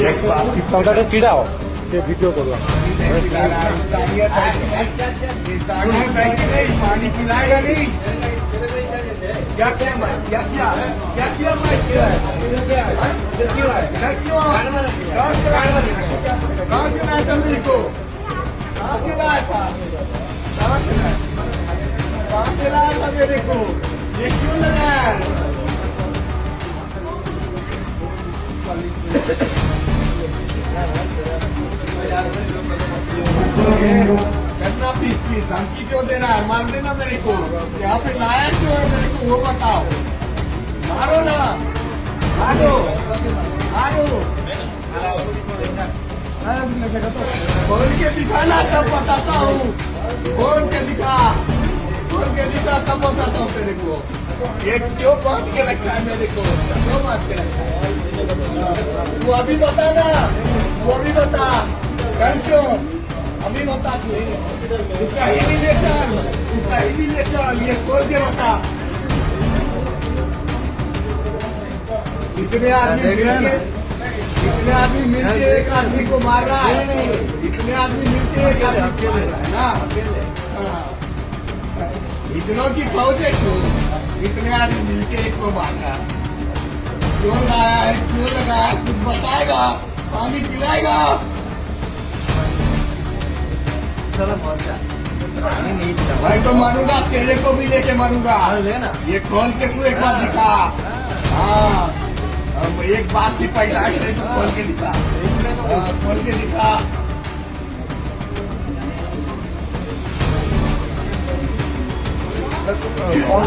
पंखा चिड़ाओ ये वीडियो करो पानी पिलाएगा नहीं क्या क्या क्या क्या क्या क्या कहाँ से लाया था मेरे को कहाँ से लाया था कहाँ से लाया था मेरे को ये क्यों लगाया करना पीस धमकी क्यों देना है मार देना मेरे को यहाँ पे लाया क्यों है मेरे को वो बताओ मारो ना मारो मारो बोल के दिखाना तब बताता हूँ बोल के दिखा तब बताता हूँ तेरे को ये क्यों बांध के रखा है मेरे को क्यों बांध के रखा है तू अभी बता ना तू अभी बता कल क्यों अभी बता तू इसका ही भी ले चल ये खोल के बता इतने आदमी मिलके एक आदमी को मार रहा है इतने आदमी मिलके एक आदमी को मार रहा है ना इतनों की फौज है क्यों इतने आदमी मिलके एक को मार रहा है क्यों लाया है क्यों लगाया है कुछ बताएगा पानी पिलाएगा मैं तो मारूंगा तेरे को भी लेके मारूंगा ये खोल के तू एक बार दिखा हाँ एक बात की पैदाइश है तो खोल के दिखा खोल के दिखा বন্ধ